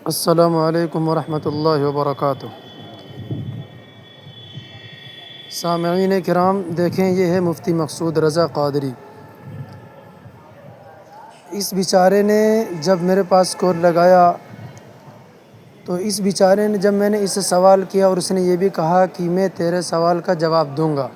السلام علیکم ورحمۃ اللہ وبرکاتہ۔ سامعین کرام، دیکھیں یہ ہے مفتی مقصود رضا قادری۔ اس بیچارے نے جب میرے پاس کال لگایا تو اس بیچارے نے جب میں نے اس سے سوال کیا اور اس نے یہ بھی کہا کہ میں تیرے سوال کا جواب دوں گا،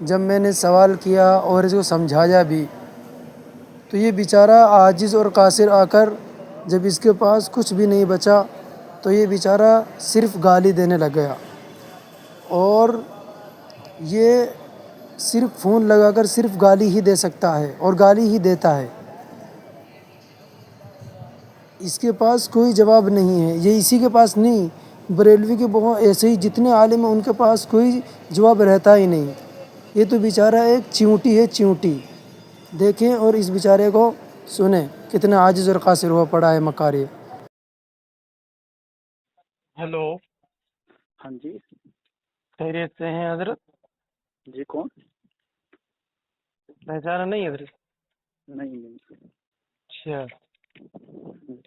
جب میں نے سوال کیا اور اس کو سمجھایا بھی تو یہ بیچارہ عاجز اور قاصر آ کر جب اس کے پاس کچھ بھی نہیں بچا تو یہ بیچارہ صرف گالی دینے لگ گیا، اور یہ صرف فون لگا کر صرف گالی ہی دے سکتا ہے اور گالی ہی دیتا ہے، اس کے پاس کوئی جواب نہیں ہے۔ یہ اسی کے پاس نہیں، بریلوی کے بہت ایسے ہی جتنے عالم ہیں ان کے پاس کوئی جواب رہتا ہی نہیں۔ یہ تو بیچارہ ایک چیونٹی ہے، چیونٹی۔ دیکھیں اور اس بیچارے کو سنیں کتنا عاجز اور قاصر ہوا پڑا ہے مکاری۔ ہیلو، ہاں جی خیریت سے ہیں حضرت؟ جی کون؟ پہچانا نہیں حضرت؟ نہیں اچھا،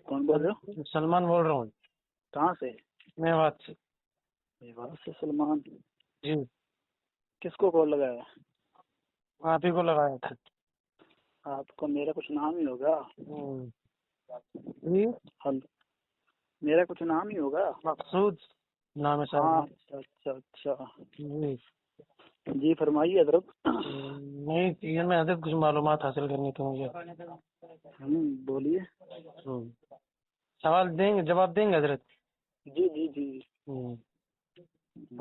کون بول رہے ہو؟ سلمان بول رہا ہوں، کہاں سے؟ میوات سے۔ میوات سے سلمان؟ جی، کس کو کال لگایا؟ آپ ہی کو لگایا تھا۔ آپ کو میرا کچھ نام ہی ہوگا۔ جی، میرا کچھ نام ہی ہوگا۔ مقصود نام ہے ہاں، صاحب۔ اچھا جی جی فرمائیے حضرت۔ نہیں، یہ میں حضرت کچھ معلومات حاصل کرنی تھی مجھے۔ بولیے۔ سوال دیں گے، جواب دیں گے حضرت؟ جی جی جی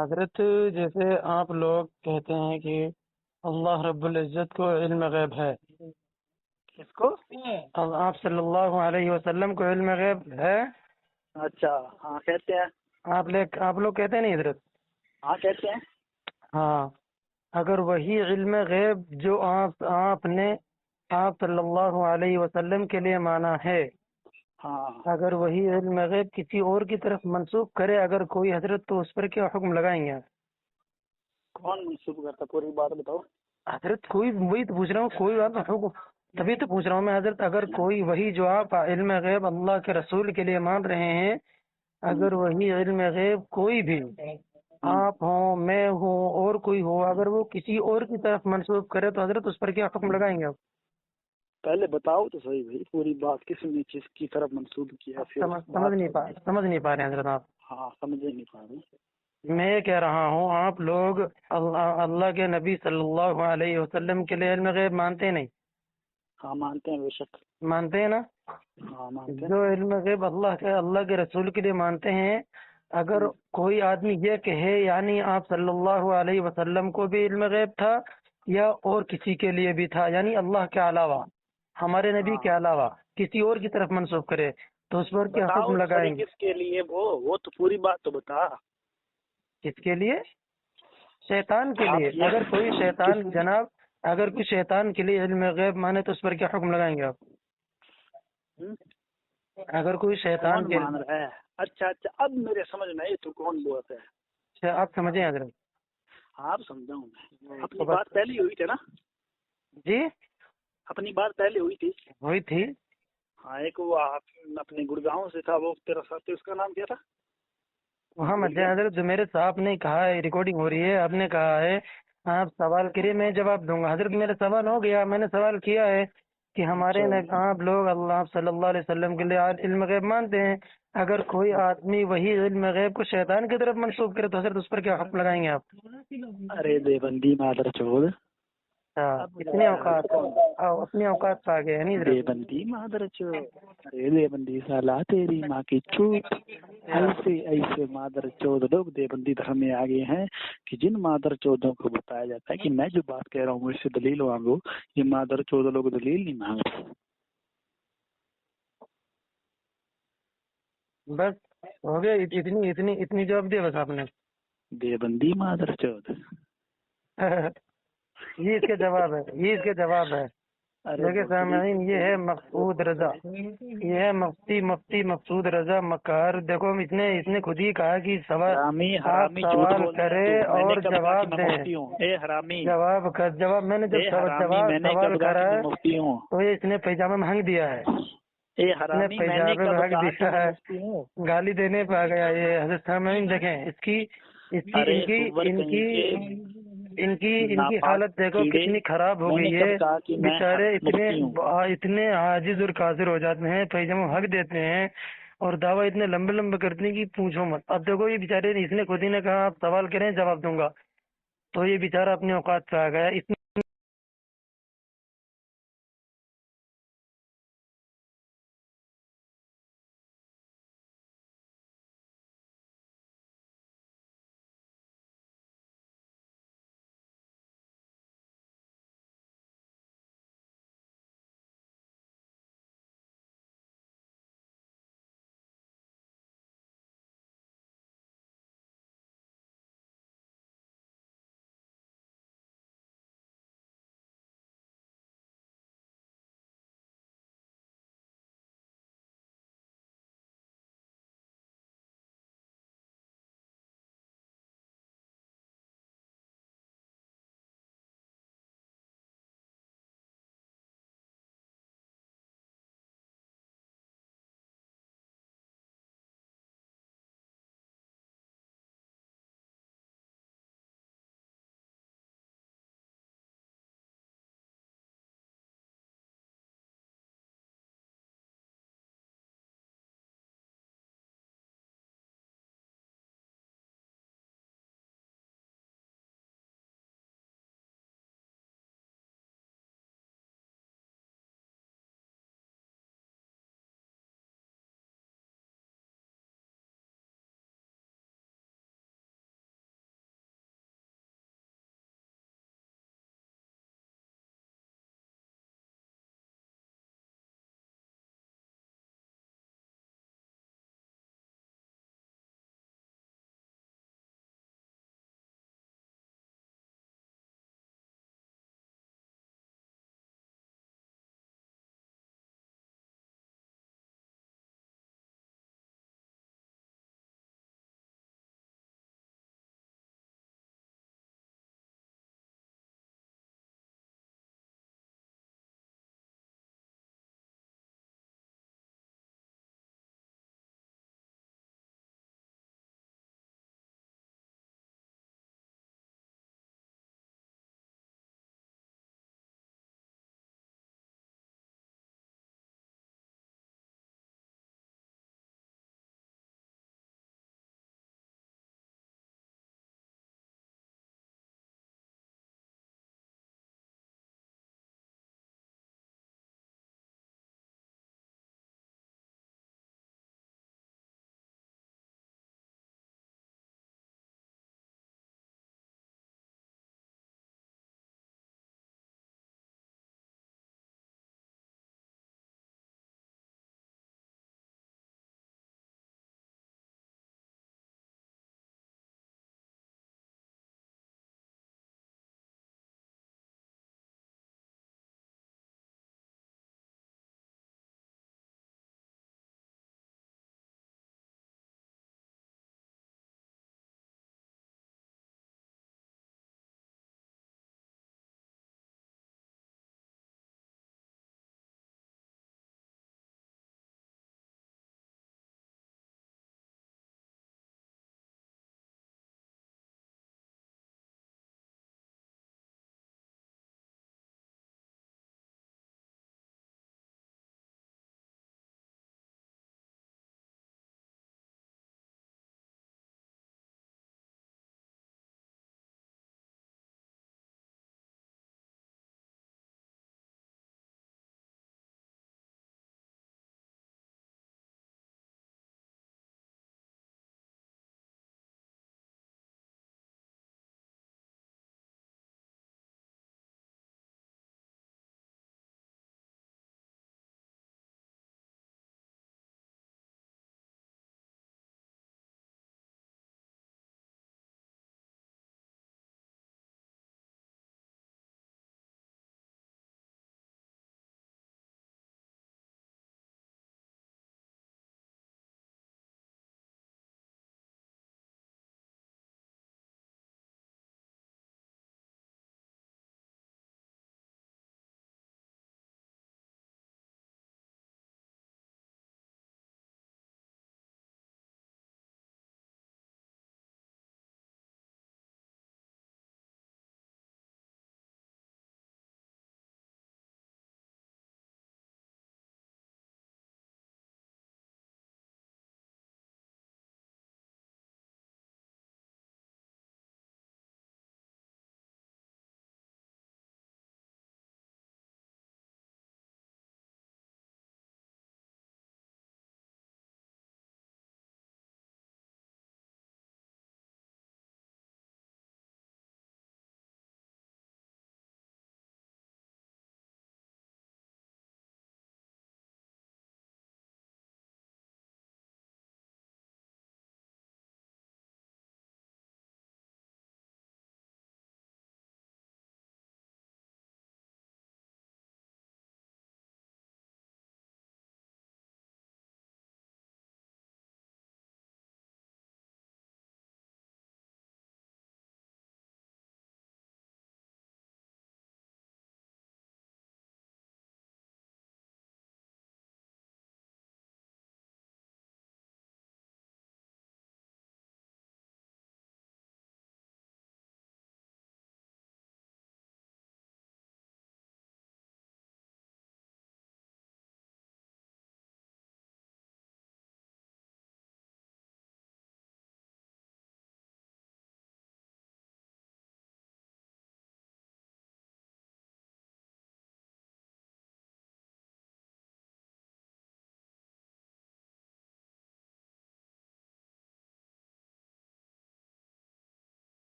حضرت، جیسے آپ لوگ کہتے ہیں کہ اللہ رب العزت کو علم غیب ہے، کس کو؟ آپ صلی اللہ علیہ وسلم کو علم غیب ہے؟ اچھا، ہاں کہتے ہیں۔ آپ لوگ کہتے ہیں نہیں حضرت؟ ہاں کہتے ہیں۔ ہاں، اگر وہی علم غیب جو آپ نے آپ صلی اللہ علیہ وسلم کے لیے مانا ہے، ہاں، اگر وہی علم غیب کسی اور کی طرف منسوخ کرے اگر کوئی حضرت، تو اس پر کیا حکم لگائیں گے آپ؟ کون منسوخ کرتا؟ پوری بات بتاؤ حضرت کوئی، وہی تو پوچھ رہا ہوں، کوئی بات حکم، تبھی تو پوچھ رہا ہوں میں حضرت، اگر کوئی وہی جو آپ علم غیب اللہ کے رسول کے لیے مان رہے ہیں، اگر وہی علم غیب کوئی بھی، آپ ہوں، میں ہوں، اور کوئی ہو، اگر وہ کسی اور کی طرف منسوخ کرے تو حضرت اس پر کیا حکم لگائیں گے آپ؟ پہلے بتاؤ تو صحیح بھائی، پوری بات کس نے چیز کی طرف منسوخ کیا پھر سمجھ نہیں پا رہے ہیں حضرت آپ؟ ہاں سمجھ نہیں پا رہے۔ میں یہ کہہ رہا ہوں، آپ لوگ اللہ کے نبی صلی اللہ علیہ وسلم کے لیے علم غیب مانتے نہیں؟ ہاں مانتے ہیں، بے شک مانتے ہیں نا؟ ہاں مانتے ہیں۔ جو علم غیب اللہ کے رسول کے لیے مانتے ہیں، اگر کوئی آدمی یہ کہے یعنی آپ صلی اللہ علیہ وسلم کو بھی علم غیب تھا یا اور کسی کے لیے بھی تھا، یعنی اللہ کے علاوہ، ہمارے نبی کے علاوہ کسی اور کی طرف منسوخ کرے تو اس پر کیا بتاؤ حکم تو صحیح لگائیں گے؟ کس کے لیے؟ وہ تو پوری بات تو بتا۔ کس کے لیے؟ شیطان کے آپ لیے۔ یہ اگر کوئی شیطان، کس جناب اگر کوئی شیطان کے لیے علم غیب مانے تو اس پر کیا حکم لگائیں گے آپ؟ اگر کوئی شیطان کون کے، مان رہا ہے؟ اچھا اب میرے سمجھ میں آئی تو کون بول رہا ہے؟ آپ سمجھیں حضرت؟ آپ سمجھاؤں میں، تو اپنی بس، بات پہلے ہوئی تھی نا؟ جی اپنی بات پہلے ہوئی تھی۔ وہی تھی۔ ہاں، ایک وہ اپنے گڑگاؤں سے تھا، وہ تیرا ساتھی، اس کا نام کیا تھا؟ محمد حضرت، جو میرے صاحب نے کہا ہے، ریکارڈنگ ہو رہی ہے، آپ نے کہا ہے آپ سوال کریے میں جواب دوں گا۔ حضرت میرا سوال ہو گیا، میں نے سوال کیا ہے کہ ہمارے آپ لوگ اللہ صلی اللہ علیہ وسلم کے لیے علم غیب مانتے ہیں، اگر کوئی آدمی وہی علم غیب کو شیطان کی طرف منسوخ کرے تو حضرت اس پر کیا حکم لگائیں گے آپ؟ ارے دیوبندی مادر چود، اتنے اوقات اپنے اوقات پہ آ گئے نہیں حضرت؟ دیوبندی مادر چود، ارے دیوبندی سالا تیری ماں کی چوت، ایسے مادر چود لوگ دیوبندی دھرم میں آگے ہیں کہ جن مادر چودوں کو بتایا جاتا ہے کہ میں جو بات کہہ رہا ہوں اس سے دلیل مانگو، یہ مادر چود لوگ دلیل نہیں مانگتے۔ بس ہو گیا، اتنی جواب دیا بس آپ نے؟ دیوبندی مادر چود، یہ اس کے جواب ہے، دیکھیں سامعین، یہ ہے مقصود رضا، یہ ہے مفتی مقصود رضا مکار۔ دیکھو اس نے خود ہی کہا کہ آپ حرامی جھوٹ سوال بولنا ہے کرے تو، میں نے اور کب کہا کہ جواب میں دیں۔ مفتی ہوں؟ اے حرامی، جواب میں نے جب اے حرامی، میں نے سوال کب کہا کرا کہ میں مفتی ہوں؟ تو یہ اس نے پیجامہ میں ہنگ دیا ہے۔ اے حرامی میں نے پیجاب کب بھاگ کہا کہ دیا میں ہے، مفتی ہوں؟ گالی دینے پہ آ گیا یہ حضرت سامعین دیکھیں اس کی ارے سور کہیں کے ان کی ناپاک حالت دیکھو کیڑے، کتنی خراب ہو میں نے گئی کب ہے، کہا کہ میں بیچارے مفتی ہوں؟ اتنے عاجز اور قاصر ہو جاتے ہیں، پھر جب ہم حق دیتے ہیں اور دعویٰ اتنے لمبے لمبے کرتے ہیں کہ پوچھو مت۔ اب دیکھو یہ بیچارے اس نے خود ہی نے کہا آپ سوال کریں جواب دوں گا، تو یہ بیچارہ اپنے اوقات پہ آ گیا۔ اس